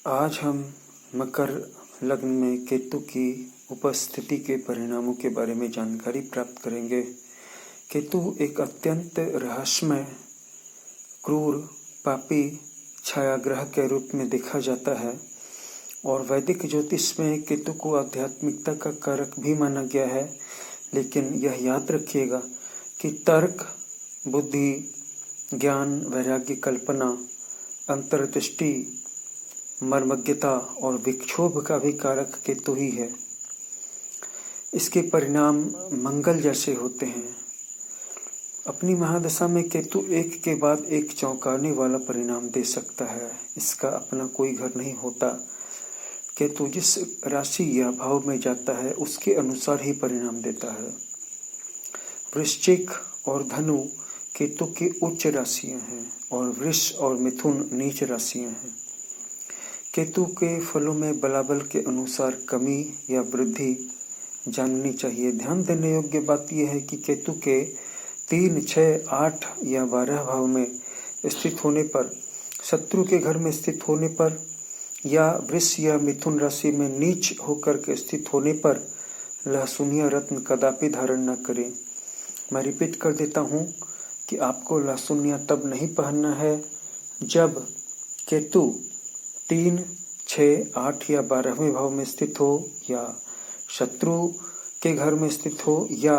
आज हम मकर लग्न में केतु की उपस्थिति के परिणामों के बारे में जानकारी प्राप्त करेंगे। केतु एक अत्यंत रहस्यमय, क्रूर, पापी छायाग्रह के रूप में देखा जाता है और वैदिक ज्योतिष में केतु को आध्यात्मिकता का कारक भी माना गया है। लेकिन यह याद रखिएगा कि तर्क, बुद्धि, ज्ञान, वैराग्य, कल्पना, अंतर्दृष्टि, मर्मज्ञता और विक्षोभ का भी कारक केतु ही है। इसके परिणाम मंगल जैसे होते हैं। अपनी महादशा में केतु एक के बाद एक चौंकाने वाला परिणाम दे सकता है। इसका अपना कोई घर नहीं होता। केतु जिस राशि या भाव में जाता है उसके अनुसार ही परिणाम देता है। वृश्चिक और धनु केतु की उच्च राशियां हैं और वृष और मिथुन नीच राशियां हैं। केतु के फलों में बलाबल के अनुसार कमी या वृद्धि जाननी चाहिए। ध्यान देने योग्य बात यह है कि केतु के 3, 6, 8 या 12 भाव में स्थित होने पर, शत्रु के घर में स्थित होने पर या वृष या मिथुन राशि में नीच होकर के स्थित होने पर लहसुनिया रत्न कदापि धारण न करें। मैं रिपीट कर देता हूँ कि आपको लहसुनिया तब नहीं पहनना है जब केतु 3, 6, 8 या 12वें भाव में स्थित हो, या शत्रु के घर में स्थित हो, या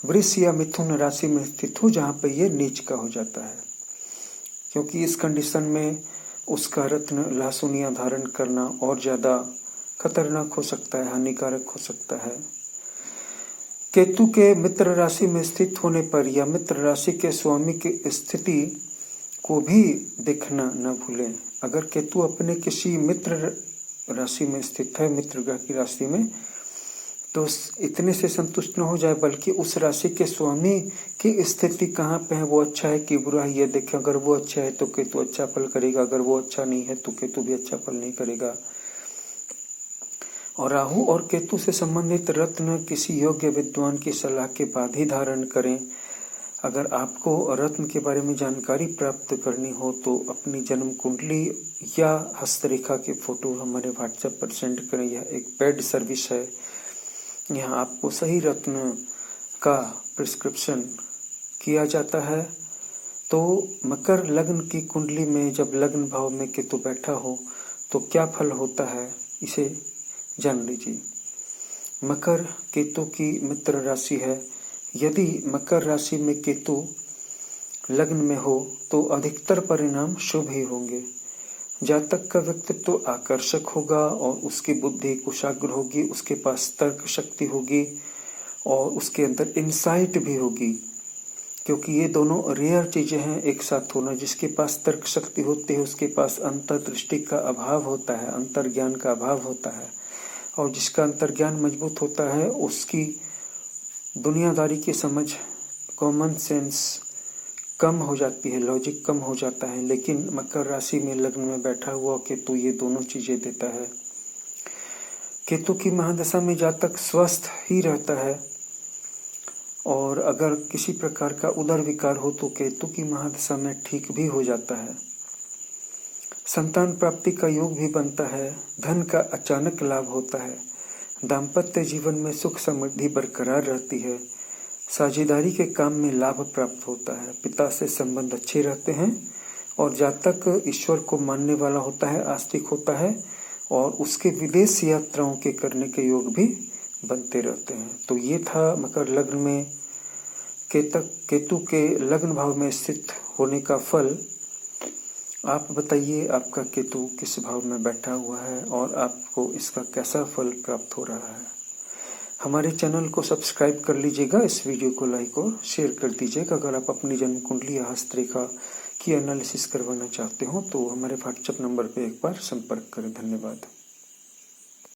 वृष या मिथुन राशि में स्थित हो जहाँ पर ये नीच का हो जाता है, क्योंकि इस कंडीशन में उसका रत्न लहसुनिया धारण करना और ज्यादा खतरनाक हो सकता है, हानिकारक हो सकता है। केतु के मित्र राशि में स्थित होने पर या मित्र राशि के स्वामी की स्थिति को भी देखना न भूलें। अगर केतु अपने किसी मित्र राशि में स्थित है, मित्र ग्रह की राशि में, तो इतने से संतुष्ट न हो जाए, बल्कि उस राशि के स्वामी की स्थिति कहाँ पे है, वो अच्छा है कि बुरा है, ये देखें। अगर वो अच्छा है तो केतु अच्छा फल करेगा, अगर वो अच्छा नहीं है तो केतु भी अच्छा फल नहीं करेगा। और राहु और केतु से संबंधित रत्न किसी योग्य विद्वान की सलाह के बाद ही धारण करें। अगर आपको रत्न के बारे में जानकारी प्राप्त करनी हो तो अपनी जन्म कुंडली या हस्तरेखा के फोटो हमारे व्हाट्सएप पर सेंड करें। यह एक पेड सर्विस है। यहाँ आपको सही रत्न का प्रिस्क्रिप्शन किया जाता है। तो मकर लग्न की कुंडली में जब लग्न भाव में केतु बैठा हो तो क्या फल होता है, इसे जान लीजिए। मकर केतु की मित्र राशि है। यदि मकर राशि में केतु लग्न में हो तो अधिकतर परिणाम शुभ ही होंगे। जातक का व्यक्तित्व आकर्षक होगा और उसकी बुद्धि कुशाग्र होगी, उसके पास तर्क शक्ति होगी और उसके अंदर इंसाइट भी होगी, क्योंकि ये दोनों रेयर चीजें हैं एक साथ होना। जिसके पास तर्क शक्ति होती है उसके पास अंतर्दृष्टि का अभाव होता है, अंतर्ज्ञान का अभाव होता है, और जिसका अंतर्ज्ञान मजबूत होता है उसकी दुनियादारी की समझ, कॉमन सेंस कम हो जाती है, लॉजिक कम हो जाता है। लेकिन मकर राशि में लग्न में बैठा हुआ केतु ये दोनों चीजें देता है। केतु की महादशा में जातक स्वस्थ ही रहता है और अगर किसी प्रकार का उदर विकार हो तो केतु की महादशा में ठीक भी हो जाता है। संतान प्राप्ति का योग भी बनता है। धन का अचानक लाभ होता है। दाम्पत्य जीवन में सुख समृद्धि बरकरार रहती है। साझेदारी के काम में लाभ प्राप्त होता है। पिता से संबंध अच्छे रहते हैं और जातक ईश्वर को मानने वाला होता है, आस्तिक होता है और उसके विदेश यात्राओं के करने के योग भी बनते रहते हैं। तो ये था मकर लग्न में केतु के लग्न भाव में स्थित होने का फल। आप बताइए आपका केतु किस भाव में बैठा हुआ है और आपको इसका कैसा फल प्राप्त हो रहा है। हमारे चैनल को सब्सक्राइब कर लीजिएगा, इस वीडियो को लाइक और शेयर कर दीजिएगा। अगर आप अपनी जन्म कुंडली या हस्तरेखा की एनालिसिस करवाना चाहते हो तो हमारे व्हाट्सएप नंबर पर एक बार संपर्क करें। धन्यवाद।